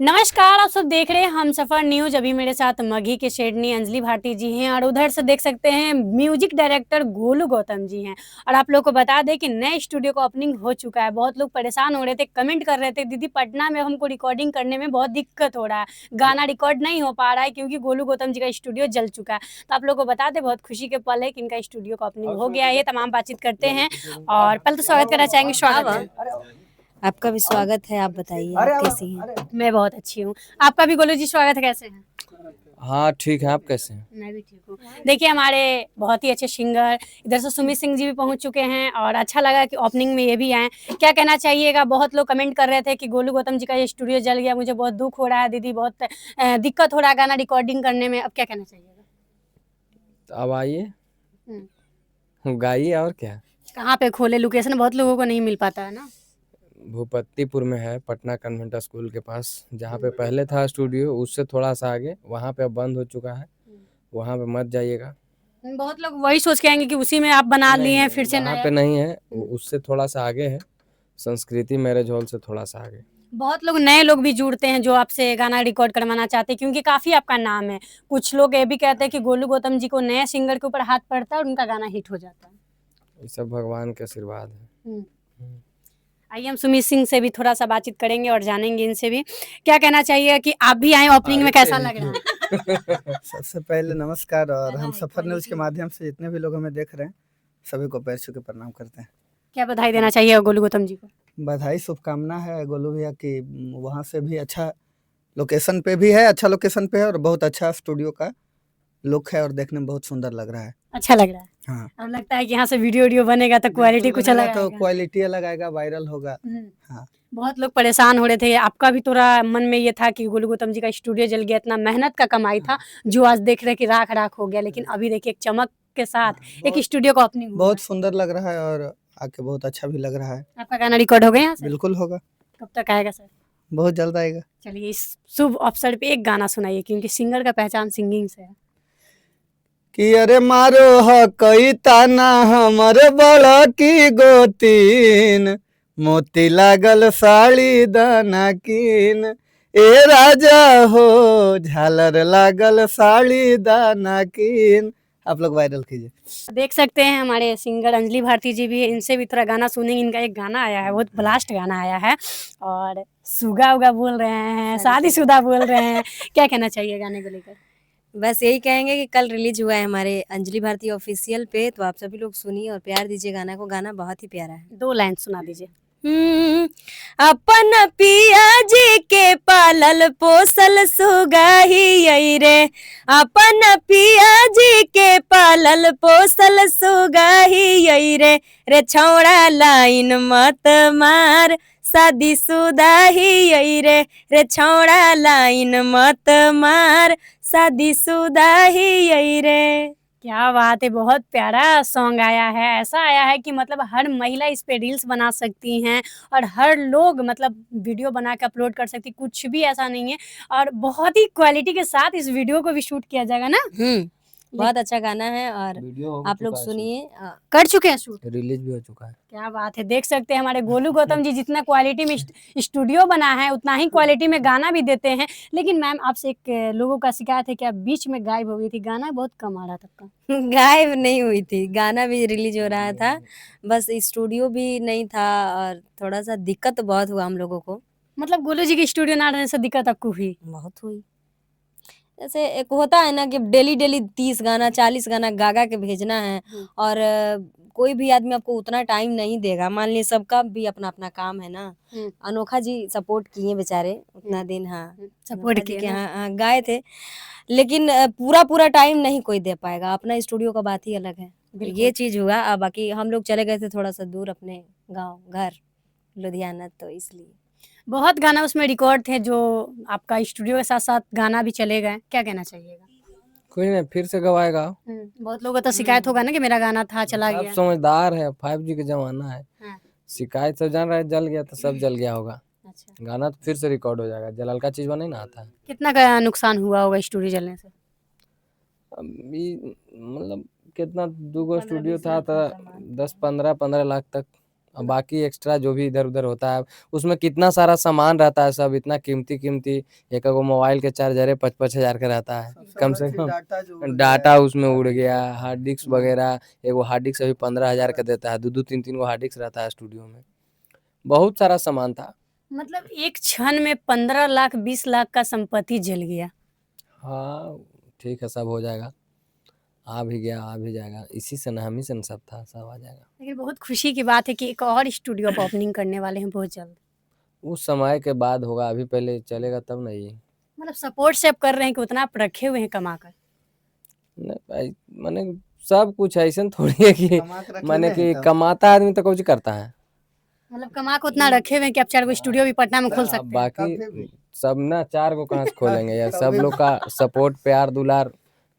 नमस्कार, आप सब देख रहे हैं हमसफर न्यूज। अभी मेरे साथ मघी के शेडनी अंजलि भारती जी हैं और उधर से देख सकते हैं म्यूजिक डायरेक्टर गोलू गौतम जी हैं। और आप लोग को बता दें कि नए स्टूडियो का ओपनिंग हो चुका है। बहुत लोग परेशान हो रहे थे, कमेंट कर रहे थे, दीदी पटना में हमको रिकॉर्डिंग करने में बहुत दिक्कत हो रहा है, गाना रिकॉर्ड नहीं हो पा रहा है क्योंकि गोलू गौतम जी का स्टूडियो जल चुका है। तो आप लोग को बता दें, बहुत खुशी के पल है कि इनका स्टूडियो का ओपनिंग हो गया है। ये तमाम बातचीत करते हैं और पहले तो स्वागत करना चाहेंगे। स्वागत है। आपका भी स्वागत है। आप बताइए, आप कैसी हैं? मैं बहुत अच्छी हूँ। आपका भी गोलू जी स्वागत है, कैसे हैं? हाँ ठीक है। आप कैसे हैं? मैं भी ठीक हूँ। देखिए हमारे बहुत ही अच्छे सिंगर इधर से सुमित सिंह जी भी पहुंच चुके हैं और अच्छा लगा कि ओपनिंग में ये भी आए। क्या कहना चाहिएगा? बहुत लोग कमेंट कर रहे थे कि गोलू गौतम जी का ये स्टूडियो जल गया, मुझे बहुत दुख हो रहा है दीदी, बहुत दिक्कत हो रहा है गाना रिकॉर्डिंग करने में। अब क्या कहना चाहिएगा? तो अब आइए, हम्म। गाइए। और क्या? कहाँ पे खोले? लोकेशन बहुत लोगों को नहीं मिल पाता है ना। भूपत्तीपुर में है, पटना कन्वेंट स्कूल के पास, जहाँ पे पहले था स्टूडियो उससे थोड़ा सा आगे। वहाँ पे अब बंद हो चुका है, वहाँ पे मत जाइएगा। बहुत लोग वही सोच के आएंगे कि उसी में आप बना लिए हैं फिर से वहाँ नया। पे नहीं है, उससे थोड़ा सा आगे है, संस्कृति मैरिज हॉल से थोड़ा सा आगे। बहुत लोग नए लोग भी जुड़ते हैं जो आपसे गाना रिकॉर्ड करवाना चाहते हैं क्योंकि काफी आपका नाम है। कुछ लोग ये भी कहते हैं कि गोलू गौतम जी को नए सिंगर के ऊपर हाथ पड़ता है और उनका गाना हिट हो जाता है। ये सब भगवान के आशीर्वाद है। आइए हम सुमित सिंह से भी थोड़ा सा बातचीत करेंगे और जानेंगे इनसे भी। क्या कहना चाहिए कि आप भी आए ओपनिंग में, कैसा लग रहा है? सबसे पहले नमस्कार। और हम सफर न्यूज के माध्यम से जितने भी लोग हमें देख रहे हैं सभी को पैर छू के प्रणाम करते हैं। क्या बधाई देना चाहिए गोलू गौतम जी को? बधाई शुभकामना है गोलू भैया की। वहाँ से भी अच्छा लोकेशन पे भी है, अच्छा लोकेशन पे है और बहुत अच्छा स्टूडियो का लुक है और देखने में बहुत सुंदर लग रहा है। अच्छा लग रहा है। हाँ, अब लगता है कि यहाँ से वीडियो बनेगा तो क्वालिटी कुछ अलग तो आएगा। क्वालिटी अलग आएगा, वायरल होगा। हाँ, बहुत लोग परेशान हो रहे थे, आपका भी थोड़ा मन में ये था कि गोलू गौतम जी का स्टूडियो जल गया, इतना मेहनत का कमाई था जो आज देख रहे कि राख राख हो गया, लेकिन अभी देखिए एक चमक के साथ एक स्टूडियो का ओपनिंग हुआ। बहुत सुंदर लग रहा है और आके बहुत अच्छा भी लग रहा है। आपका गाना रिकॉर्ड हो गया यहाँ से? बिल्कुल होगा। कब तक आएगा सर? बहुत जल्द आएगा। चलिए इस शुभ अवसर पे एक गाना सुनाइए क्योंकि सिंगर का पहचान सिंगिंग से है। कि अरे मारो ह कई ताना हमर बड़ा की गोतीन, मोती लागल साड़ी दाना कीन, ए राजा हो झालर लागल साड़ी दाना कीन। आप लोग वायरल कीजिए। देख सकते हैं हमारे सिंगर अंजलि भारती जी भी है, इनसे भी थोड़ा गाना सुनेंगे। इनका एक गाना आया है, बहुत ब्लास्ट गाना आया है और सुगा उगा बोल रहे हैं, शादीशुदा बोल रहे हैं। क्या कहना चाहिए गाने को लेकर? बस यही कहेंगे कि कल रिलीज हुआ है हमारे अंजलि भारती ऑफिशियल पे, तो आप सभी लोग सुनिए और प्यार दीजिए गाना को। गाना बहुत ही प्यारा है। 2 लाइन सुना दीजिए। अपन पिया जी के पालल पोसल सुगाही रे, अपन पिया जी के पालल पोसल सुगाही रे छौड़ा लाइन मत मार, शादीशुदा ही रे छौड़ा लाइन मत मार, शादीशुदा ही रे। क्या बात है, बहुत प्यारा सॉन्ग आया है। ऐसा आया है कि मतलब हर महिला इस पे रील्स बना सकती हैं और हर लोग मतलब वीडियो बना के अपलोड कर सकती, कुछ भी ऐसा नहीं है। और बहुत ही क्वालिटी के साथ इस वीडियो को भी शूट किया जाएगा ना। बहुत अच्छा गाना है और वीडियो हो आप लोग चुका है, सुनिए। कर चुके हैं शूट? रिलीज भी हो चुका है। क्या बात है, देख सकते हैं हमारे गोलू गौतम जी जितना क्वालिटी में स्टूडियो बना है उतना ही क्वालिटी में गाना भी देते हैं। लेकिन मैम आपसे एक लोगों का शिकायत है कि आप बीच में गायब हो गई थी, गाना बहुत कम आ रहा था आपका। गायब नहीं हुई थी, गाना भी रिलीज हो रहा था, बस स्टूडियो भी नहीं था और थोड़ा सा दिक्कत बहुत हुआ हम लोगों को। मतलब गोलू जी के स्टूडियो ना रहने से दिक्कत आपको हुई? बहुत हुई। जैसे एक होता है ना कि डेली डेली 30 गाना 40 गाना गा गा के भेजना है और कोई भी आदमी आपको उतना टाइम नहीं देगा। मान लीजिए सबका भी अपना अपना काम है ना। अनोखा जी सपोर्ट किए बेचारे उतना दिन। हाँ, सपोर्ट अनोखा जी किए के ना। हाँ गाए थे, लेकिन पूरा पूरा टाइम नहीं कोई दे पाएगा। अपना स्टूडियो का बात ही अलग है। ये चीज हुआ। बाकी हम लोग चले गए थे थोड़ा सा दूर अपने गाँव घर लुधियाना, तो इसलिए बहुत गाना उसमें रिकॉर्ड थे जो आपका स्टूडियो के साथ साथ गाना भी चले गए। क्या कहना चाहिएगा? कोई नहीं, फिर से गवाएगा। बहुत लोगों को तो शिकायत होगा ना कि मेरा गाना था चला सब गया। समझदार है, 5G का जमाना है। हाँ, शिकायत सब जान रहा है, जल गया तो सब जल गया होगा। अच्छा। गाना तो फिर से रिकॉर्ड हो जाएगा, जलाल का चीज नहीं ना आता है। कितना का नुकसान हुआ होगा स्टूडियो जलने से? अभी मतलब कितना, 2 गो स्टूडियो था तो 10-15 लाख तक अब बाकी एक्स्ट्रा जो भी इधर-उधर होता है, उसमें कितना सारा सामान रहता है, सब इतना कीमती-कीमती, एक एगो मोबाइल के चार्जर 5-5 हज़ार का रहता है, कम से कम। डाटा उसमें उड़ गया, हार्ड डिस्क वगैरह, एगो हार्ड डिस्क अभी 15,000 का देता है, 2-2 3-3 गो हार्ड डिस्क रहता है स्टूडियो में। बहुत सारा सामान था। मतलब एक क्षण में 15 लाख 20 लाख का संपत्ति जल गया। हाँ, ठीक है, सब हो जाएगा। आ भी गया, आ भी जाएगा। इसी से ना, हम ही से ना सब था, सब आ जाएगा। लेकिन बहुत खुशी की बात है कि एक और स्टूडियो आप ओपनिंग करने वाले हैं बहुत जल्द। उस समय के बाद होगा, अभी पहले चलेगा तब ना ये। मतलब सपोर्ट से आप कर रहे हैं कि उतना आप रखे हुए हैं कमा कर। नहीं भाई, माने सब कुछ ऐसा थोड़ी है कि माने कि कमाता आदमी तो कुछ करता है। मतलब कमा के उतना रखे हुए हैं कि आप 4 गो स्टूडियो भी पटना में खोल सकते हैं। बाकी सब ना 4 गो कहाँ से खोलेंगे यार, सब लोग का सपोर्ट, प्यार, दुलार,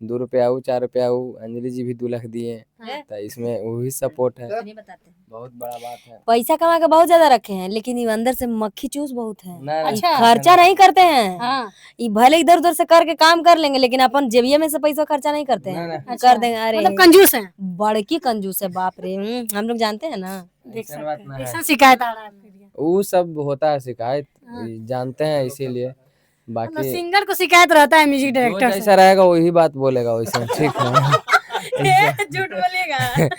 2 रुपया हो 4 रुपया हो, अंजलि जी भी 2 लाख दिए, तो इसमें वही सपोर्ट है। नहीं बताते हैं। बहुत बड़ा बात है। पैसा कमा के बहुत ज्यादा रखे हैं, लेकिन ये अंदर से मक्खी चूस बहुत है। नहीं, ये अच्छा। खर्चा नहीं करते हैं। हाँ। ये भले इधर उधर से करके काम कर लेंगे, लेकिन अपन जेबिया में से पैसा खर्चा नहीं करते हैं। नहीं, कर देंगे, अरे मतलब कंजूस हैं। बड़की कंजूस है, बाप रे। हम लोग जानते हैं ना। देख ऐसा सकते बात हैं। ना है। ऐसा शिकायत आ रहा है आपके लिए। वो सब होता है शिकायत, हाँ। जानते हैं इसीलिए। मतलब बाकी सिंगर को शिकायत रहता है म्यूजिक जो डायरेक्टर जैसा से। रहेगा वही बात बोलेगा वैसा, ठीक है। झूठ बोलेगा।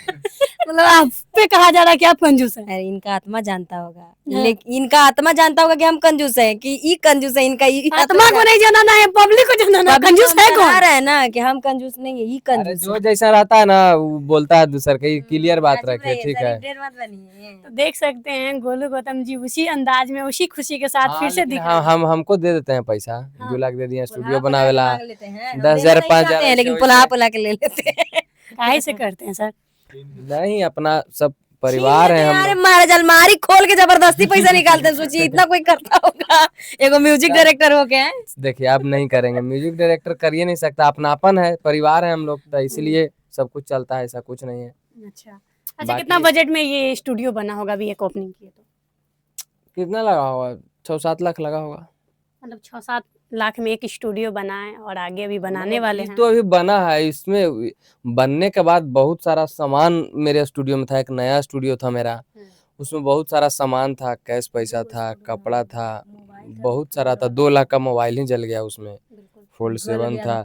मतलब आप पे कहा जा रहा है कि आप कंजूस हैं। अरे इनका आत्मा जानता होगा, लेकिन इनका आत्मा जानता होगा कि हम कंजूस हैं, कि ई कंजूस है। इनका ई आत्मा को नहीं जनाना है, पब्लिक को जनाना है। कंजूस है कौन? रहा है ना कि हम कंजूस नहीं है, ई अरे कंजूस जो जैसा रहता है ना वो बोलता है दूसर के, क्लियर बात रखे, ठीक है। तो देख सकते हैं गोलू गौतम जी उसी अंदाज में उसी खुशी के साथ हाँ, फिर से लेकिन दिख रहे हैं। हमको दे देते हैं पैसा, 2 लाख दे दिए स्टूडियो बनावेला, 10,000 10,000 5,000 लेकिन ऐसे पुला वैसे। पुला के ले लेते हैं। काहे से करते हैं सर? नहीं, अपना सब परिवार है हम अरे लोग। महाराज अलमारी खोल के जबरदस्ती पैसा निकालते हैं, सोचिए इतना कोई करता होगा एगो म्यूजिक डायरेक्टर हो के। देखिए, आप नहीं करेंगे, म्यूजिक डायरेक्टर कर ही नहीं सकता, अपनापन है, परिवार है हम लोग, तो इसलिए सब कुछ चलता है, ऐसा कुछ नहीं है। अच्छा अच्छा, बाकी- कितना बजट में ये स्टूडियो बना होगा अभी एक ओपनिंग किए तो? कितना लगा होगा? 6-7 लाख लगा होगा। मतलब 6-7 लाख में एक स्टूडियो बनाए और आगे अभी बनाने वाले ये हैं। तो अभी बना है, इसमें बनने के बाद बहुत सारा सामान मेरे स्टूडियो में था। एक नया स्टूडियो था मेरा, उसमें बहुत सारा सामान था, कैश पैसा था, कपड़ा था, बहुत सारा था। 2 लाख का मोबाइल ही जल गया उसमें, फोल्ड 7 था।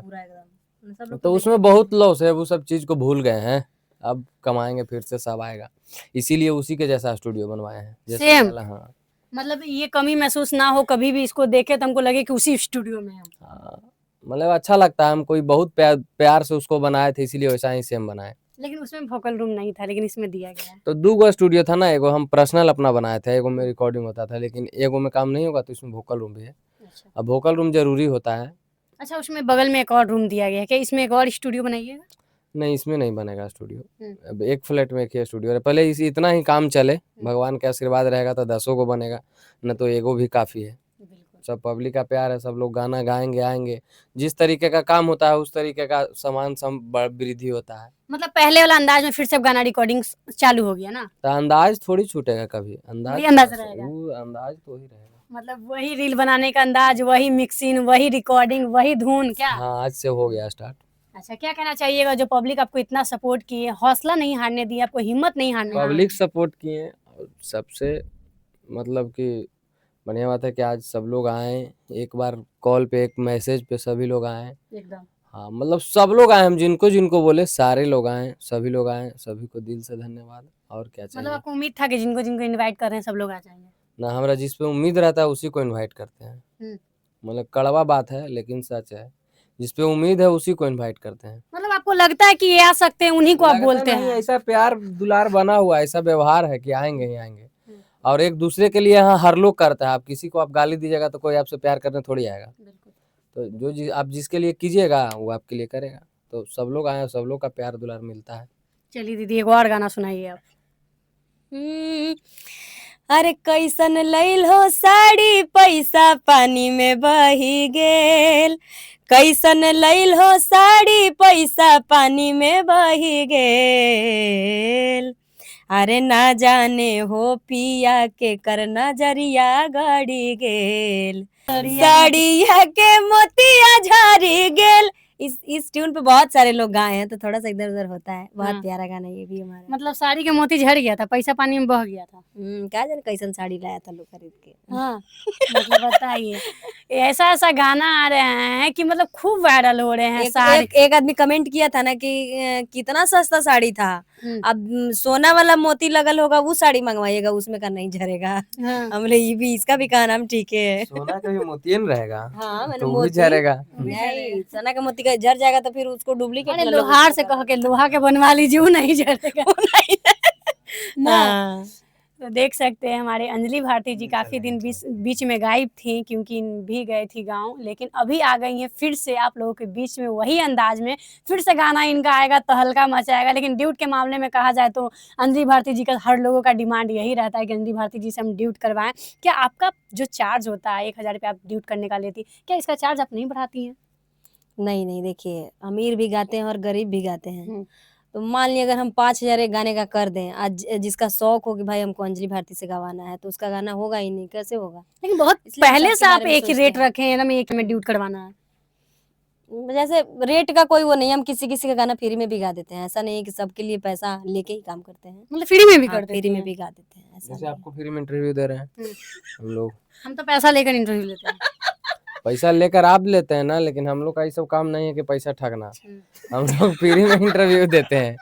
तो उसमें बहुत लॉस है, वो सब चीज को भूल गए हैं, अब कमाएंगे फिर से, सब आएगा। इसीलिए उसी के जैसा स्टूडियो बनवाए हैं जैसे सेम। वाला, हाँ। मतलब ये कमी महसूस ना हो, कभी भी इसको देखे तो हमको लगे कि उसी स्टूडियो में हम। हाँ, मतलब अच्छा लगता है, हम कोई बहुत प्यार से उसको बनाए थे, इसीलिए वैसा ही सेम बनाए। लेकिन उसमें वोकल रूम नहीं था, लेकिन इसमें दिया गया है। तो 2 गो स्टूडियो था ना, एगो हम पर्सनल अपना बनाए थे, एगो में रिकॉर्डिंग होता था, लेकिन एगो में काम नहीं होगा तो इसमें वोकल रूम भी है। अच्छा अब वोकल रूम जरूरी होता है। अच्छा, उसमें बगल में एक और रूम दिया गया है, क्या इसमें एक और स्टूडियो बनाइएगा? नहीं, इसमें नहीं बनेगा स्टूडियो। अब एक फ्लैट में एक ही स्टूडियो है, पहले इतना ही काम चले, भगवान के आशीर्वाद रहेगा तो 10 को बनेगा, न तो एगो भी काफी है। बिल्कुल। सब पब्लिक का प्यार है, सब लोग गाना गाएंगे, आएंगे, जिस तरीके का काम होता है उस तरीके का सामान वृद्धि होता है। मतलब पहले वाला अंदाज में फिर से अब गाना रिकॉर्डिंग चालू हो गया ना? तो अंदाज थोड़ी छूटेगा कभी, अंदाज वही अंदाज रहेगा। वो अंदाज तो ही रहेगा। मतलब वही रील बनाने का अंदाज, वही मिक्सिंग, वही रिकॉर्डिंग, वही धुन, क्या? हाँ, आज से हो गया स्टार्ट। अच्छा, क्या कहना चाहिएगा जो पब्लिक आपको इतना सपोर्ट की है, हौसला नहीं हारने दी, आपको हिम्मत नहीं हारने दी? पब्लिक सपोर्ट किए, और सबसे मतलब कि बढ़िया बात है कि आज सब लोग आए, एक बार कॉल पे, एक मैसेज पे सभी लोग आए। एकदम। हाँ, मतलब सब लोग आए, हम जिनको जिनको बोले सारे लोग आए, सभी लोग आए, सभी को दिल से धन्यवाद। और क्या मतलब चाहिए? आपको उम्मीद था कि जिनको जिनको इनवाइट कर रहे हैं सब लोग आ जाएंगे? ना, हमारा जिस पे उम्मीद रहता है उसी को इनवाइट करते हैं। मतलब कड़वा बात है लेकिन सच है, जिस पे उम्मीद है उसी को इनवाइट करते हैं। मतलब आपको लगता है कि ये आ सकते हैं, उन्हीं को आप लगता बोलते नहीं, हैं? ऐसा प्यार दुलार बना हुआ, ऐसा व्यवहार है कि आएंगे ही आएंगे। और एक दूसरे के लिए यहाँ हर लोग करता है, आप किसी को आप गाली दीजिएगा तो कोई आपसे प्यार करने थोड़ी आएगा। तो आप जिसके लिए कीजिएगा वो आपके लिए करेगा। तो सब लोग आए, सब लोग का प्यार दुलार मिलता है। चलिए दीदी, एक और गाना सुनाइए आप। अरे कैसन लैल हो साड़ी, पैसा पानी में बही गेल। कैसन लैल हो साड़ी, पैसा पानी में बही गेल। अरे ना जाने हो पिया के कर नजरिया गड़ी गेल। साड़िया के मोतिया झरी गेल, इस ट्यून पे बहुत सारे लोग गाए हैं, तो थोड़ा सा इधर उधर होता है। बहुत हाँ। प्यारा गाना ये भी हमारा। मतलब साड़ी के मोती झड़ गया था, पैसा पानी में बह गया था। क्या जाने कैसन साड़ी लाया था लोग खरीद के। हाँ, मतलब बताइए, ऐसा गाना आ रहे हैं कि मतलब खूब वायरल हो रहे हैं एक साड़ी। एक एक आदमी कमेंट किया था ना कि कितना सस्ता साड़ी था, अब सोना वाला मोती लगल होगा वो साड़ी मंगवाइएगा, उसमें का नहीं झरेगा। हाँ। हम बोले ये भी, इसका भी कहा नाम ठीक है। सोना का भी मोतियन रहेगा हाँ मैंने तो वो भी मोती झरेगा। नहीं, सोना का मोती का झड़ जाएगा तो फिर उसको डुप्लीकेट अरे लोहार से कह के लोहा के बनवा लीजिए, वो नहीं झड़ेगा ना। हाँ। तो देख सकते हैं हमारे अंजलि भारती जी काफी दिन बीच में गायब थी, क्योंकि भी गए थी गांव, लेकिन अभी आ गई हैं फिर से आप लोगों के बीच में वही अंदाज में फिर से गाना इनका आएगा तो हल्का मचाएगा। लेकिन ड्यूट के मामले में कहा जाए तो अंजलि भारती जी का हर लोगों का डिमांड यही रहता है कि अंजलि भारती जी से हम ड्यूट करवाएं। क्या आपका जो चार्ज होता है 1,000 रुपये आप ड्यूट करने का लेती, क्या इसका चार्ज आप नहीं बढ़ाती हैं? नहीं नहीं, देखिए अमीर भी गाते हैं और गरीब भी गाते हैं। तो मान लिया अगर हम 5,000 एक गाने का कर दें, आज जिसका शौक हो कि भाई हमको अंजलि भारती से गवाना है, तो उसका गाना होगा ही नहीं, कैसे होगा। लेकिन बहुत इसलिए हम पहले सबके से आप बारे में एक ही सोचते रेट हैं। रखे हैं ना, मैं एक में ड्यूट करवाना है। जैसे रेट का कोई वो नहीं, हम किसी किसी का गाना फ्री में भी गा देते हैं। ऐसा नहीं है कि सबके लिए पैसा लेके ही काम करते हैं। मतलब फ्री में भी हाँ, कर देती फ्री में हैं? भी गा देते हैं, ऐसा जैसे नहीं है। आपको फ्री में इंटरव्यू दे रहे हैं हम्म। हम लोग, हम तो पैसा लेकर इंटरव्यू लेते हैं। पैसा लेकर आप लेते हैं ना, लेकिन हम लोग का ये सब काम नहीं है कि पैसा ठगना। हम लोग फ्री में इंटरव्यू देते हैं।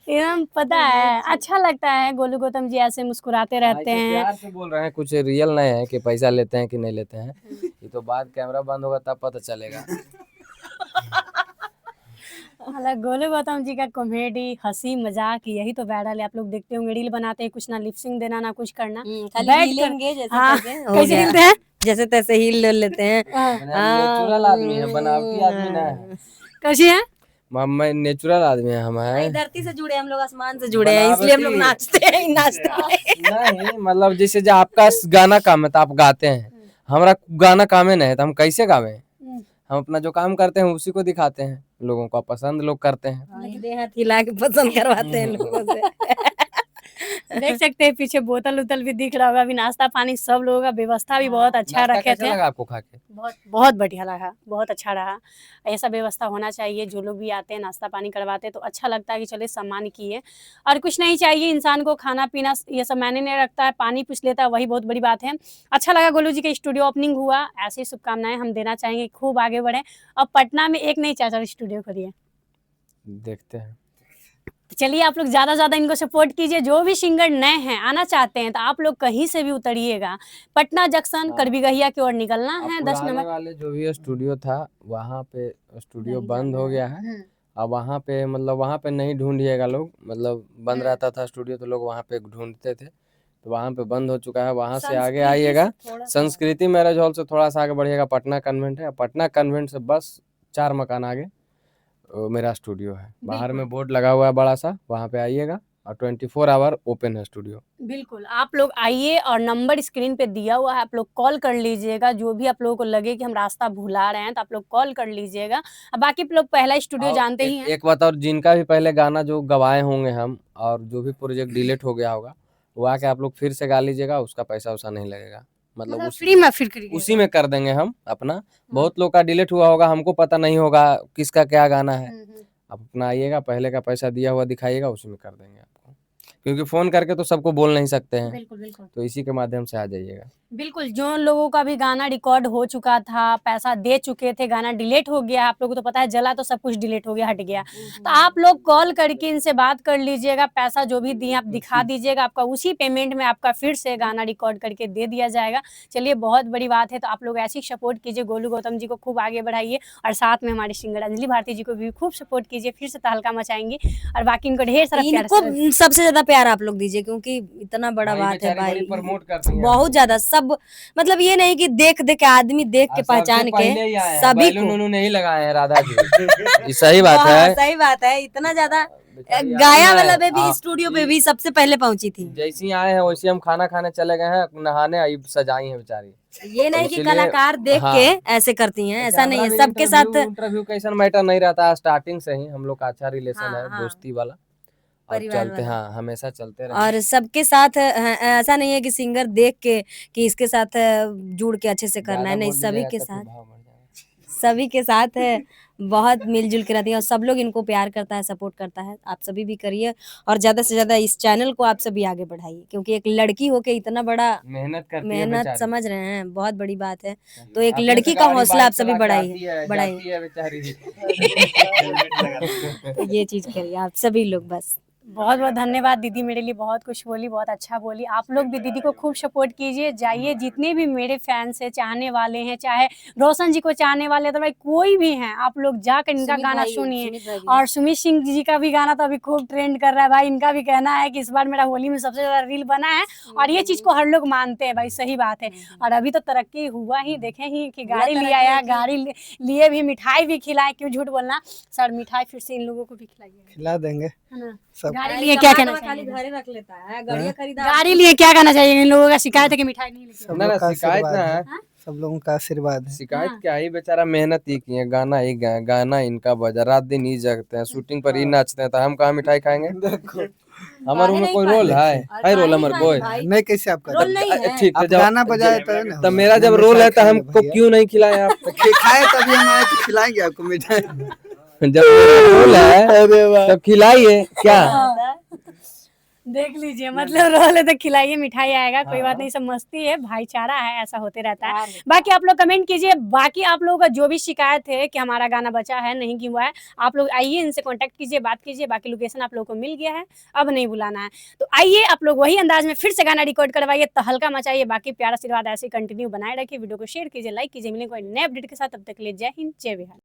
एकदम पता है, अच्छा लगता है गोलू गौतम जी ऐसे मुस्कुराते रहते ऐसे हैं। प्यार से बोल रहे हैं, कुछ रियल नहीं है कि पैसा लेते हैं कि नहीं लेते हैं। ये तो बाद कैमरा बंद होगा तब पता चलेगा। मतलब गोलू गौतम जी का कॉमेडी, हंसी मजाक यही तो वायरल है। आप लोग देखते होंगे, रील बनाते हैं, कुछ ना लिपसिंग देना ना कुछ करना, खाली बैठ कर हिलेंगे जैसे हाँ तैसे हो कैसे गया। हिलते हैं। जैसे तैसे हिल डुल लेते हैं। नेचुरल आदमी है, बनावटी आदमी ना है। कैसी है? मैं नेचुरल आदमी है, हम भाई हैं धरती से जुड़े, हम लोग आसमान से जुड़े हैं, इसलिए हम लोग नाचते हैं नाचते हैं। नहीं, मतलब जैसे जो आपका गाना काम है तो आप गाते हैं, हमारा गाना काम है नहीं है तो हम कैसे गावे। हम अपना जो काम करते हैं उसी को दिखाते हैं, लोगों को पसंद लोग करते हैं। देह हाथ हिला के पसंद करवाते हैं लोगों से। देख सकते हैं पीछे बोतल उतल भी दिख रहा होगा, अभी नाश्ता पानी सब लोगों का व्यवस्था भी बहुत अच्छा नाश्ता रखे कैसा थे। लगा आपको खा के? बहुत बहुत बढ़िया लगा, बहुत अच्छा रहा। ऐसा व्यवस्था होना चाहिए, जो लोग भी आते हैं नाश्ता पानी करवाते हैं तो अच्छा लगता है कि चले सम्मान किए। और कुछ नहीं चाहिए इंसान को, खाना पीना ये सब मायने नहीं रखता है, पानी पूछ लेता है वही बहुत बड़ी बात है। अच्छा लगा गोलू जी के स्टूडियो ओपनिंग हुआ, ऐसी शुभकामनाएं हम देना चाहेंगे, खूब आगे बढ़े। अब पटना में एक नहीं 4-4 स्टूडियो खोलिए। देखते हैं। तो चलिए आप लोग ज़्यादा से ज़्यादा इनको सपोर्ट कीजिए। जो भी सिंगर नए हैं, आना चाहते हैं, तो आप लोग कहीं से भी उतरिएगा, पटना जंक्शन करबीगहिया की ओर निकलना है, 10 पुराने नंबर। वाले जो भी स्टूडियो था वहाँ पे स्टूडियो बंद हो गया है। अब वहाँ पे मतलब वहाँ पे नहीं ढूंढिएगा लोग, मतलब बंद रहता था स्टूडियो तो लोग वहाँ पे ढूंढते थे, तो वहाँ पे बंद हो चुका है। वहाँ से आगे आइएगा, संस्कृति मैरिज हॉल से थोड़ा सा आगे बढ़िएगा, पटना कन्वेंट है। पटना कन्वेंट से बस 4 मकान आगे मेरा स्टूडियो है। बाहर में बोर्ड लगा हुआ है बड़ा सा, वहाँ पे आइएगा और 24 आवर ओपन है स्टूडियो। बिल्कुल, आप लोग आइए और नंबर स्क्रीन पे दिया हुआ है, आप लोग कॉल कर लीजिएगा। जो भी आप लोगों को लगे कि हम रास्ता भुला रहे हैं तो आप लोग कॉल कर लीजिएगा। अब बाकी लोग पहला स्टूडियो जानते ही हैं। एक बात और, जिनका भी पहले गाना जो गवाए होंगे हम, और जो भी प्रोजेक्ट डिलीट हो गया होगा, वो आके आप लोग फिर से गा लीजिएगा, उसका पैसा वैसा नहीं लगेगा। मतलब फ्री में फिर करिए, उसी में कर देंगे हम अपना। बहुत लोग का डिलीट हुआ होगा, हमको पता नहीं होगा किसका क्या गाना है। आप अपना आइएगा, पहले का पैसा दिया हुआ दिखाइएगा, उसी में कर देंगे आपको, क्योंकि फोन करके तो सबको बोल नहीं सकते हैं। बिल्कुल बिल्कुल तो इसी के माध्यम से आ जाइएगा। बिल्कुल। जो लोगों का भी गाना रिकॉर्ड हो चुका था, पैसा दे चुके थे, गाना डिलीट हो गया, आप लोगों को तो पता है जला तो सब कुछ डिलीट हो गया, हट गया, तो आप लोग कॉल करके इनसे बात कर लीजिएगा। पैसा जो भी दिए आप दिखा दीजिएगा, आपका उसी पेमेंट में आपका फिर से गाना रिकॉर्ड करके दे दिया जाएगा। चलिए बहुत बड़ी बात है, तो आप लोग ऐसी सपोर्ट कीजिए, गोलू गौतम जी को खूब आगे बढ़ाइए और साथ में हमारे सिंगर अंजलि भारती जी को भी खूब सपोर्ट कीजिए, फिर से तहलका मचाएंगे। और बाकी इनको ढेर सारा प्यार इनको सबसे ज्यादा प्यार आप लोग दीजिए, क्योंकि इतना बड़ा बात है भाई, प्रमोट करते हैं बहुत ज्यादा। सब मतलब ये नहीं कि देख देख के आदमी देख के पहचान के सभी को उन्होंने नहीं लगाए हैं राधा जी। ये सही बात है, सही बात है। इतना ज्यादा गाया वाला पे भी स्टूडियो पे भी सबसे पहले पहुंची थी। जैसी आए हैं वैसे हम खाना खाने चले गए हैं, नहाने आई सजाई हैं बेचारी। ये नहीं कि इसीलिए- कलाकार देख हाँ। के ऐसे करती हैं, ऐसा नहीं है। सबके साथ इंटरव्यू कैसा मैटर नहीं रहता है, स्टार्टिंग से ही हम लोग का अच्छा रिलेशन हाँ, है, हाँ। दोस्ती वाला, और परिवार चलते वाला। हाँ हमेशा चलते रहे। और सबके साथ ऐसा नहीं है कि सिंगर देख के कि इसके साथ जुड़ के अच्छे से करना है, नहीं, सभी के साथ सभी के साथ है, बहुत मिलजुल के रहती है और सब लोग इनको प्यार करता है, सपोर्ट करता है। आप सभी भी करिए और ज़्यादा से ज़्यादा इस चैनल को आप सभी आगे बढ़ाइए, क्योंकि एक लड़की होके इतना बड़ा मेहनत करती है मेहनत बेचारी। समझ रहे हैं, बहुत बड़ी बात है। तो एक अपने लड़की से का गाड़ी हौसला बाइक आप सभी चला के आती बढ़ाइए है, बढ़ाइए। जाती है बेचारी। तो ये चीज़ करिए आप सभी लोग बस। बहुत बहुत धन्यवाद दीदी, मेरे लिए बहुत कुछ बोली, बहुत अच्छा बोली। आप लोग भी दीदी को खूब सपोर्ट कीजिए, जाइए जितने भी मेरे फैंस हैं, चाहने वाले हैं, चाहे रोशन जी को चाहने वाले हैं, तो भाई कोई भी हैं, आप लोग जाकर इनका सुमित गाना भाई सुनिए। सुमित भाई भी और सुमित सिंह जी का भी गाना तो अभी खूब ट्रेंड कर रहा है भाई। इनका भी कहना है कि इस बार मेरा होली में सबसे ज़्यादा रील बना है, और ये चीज़ को हर लोग मानते हैं भाई, सही बात है। और अभी तो तरक्की हुआ ही, देखें ही कि पूरा गाड़ी ले तरक्की आया, है कि गाड़ी लिए भी, मिठाई भी खिलाए, क्यों झूठ बोलना सर, मिठाई फिर से इन लोगों को भी खिलाइए, खिला देंगे है ना। सब। गाड़ी लिए क्या कहना खाली चाहिए? घरे रख लेता है, गाड़ियाँ खरीदा गाड़ी लिए क्या कहना चाहिए? इन लोगों का शिकायत है कि मिठाई नहीं लेके सब ना लोग ना का शिकायत आशीर्वाद ना है, है, सब लोगों का आशीर्वाद है। शिकायत हाँ। क्या ही, बेचारा मेहनत ही किए, गाना ही गाए, गाना इनका बजा, रात दिन ही जगते हैं, शूटिंग पर ही नाचते हैं, तो हम कहाँ मिठाई खाएंगे? हमारे काहे में नहीं कोई खाएंगे? रोल है? अरे है रोल काहे हमारे नहीं कोई? खाएंगे भाई? नहीं, कैसे आप रोल करेंगे? नहीं है। ठीक, तो आप जब गाना बजाए तब ना तब होगा। मेरा जब हमें रोल है तो खाएंगे हमको भैया। क्यों नहीं खिलाए आप? तो खाए तभी हम आए तो खिलाएंगे आपको मिठाई। जब मेरा रोल है अरे वाह, तब खिलाइए क्या? देख लीजिए, मतलब रोल है तो खिलाइए, मिठाई आएगा, कोई बात नहीं, सब मस्ती है, भाईचारा है, ऐसा होते रहता है। बाकी आप लोग कमेंट कीजिए, बाकी आप लोगों का जो भी शिकायत है कि हमारा गाना बचा है, नहीं क्यों हुआ है, आप लोग आइए, इनसे कांटेक्ट कीजिए, बात कीजिए। बाकी लोकेशन आप लोगों को मिल गया है, अब नहीं बुलाना है, तो आइए आप लोग वही अंदाज में फिर से गाना रिकॉर्ड करवाइए, तहलका मचाइए। बाकी प्यार आशीर्वाद ऐसे कंटिन्यू बनाए रखिए, वीडियो को शेयर कीजिए, लाइक कीजिए। मिलेंगे कोई नए अपडेट के साथ, तब तक के लिए जय हिंद, जय बिहार।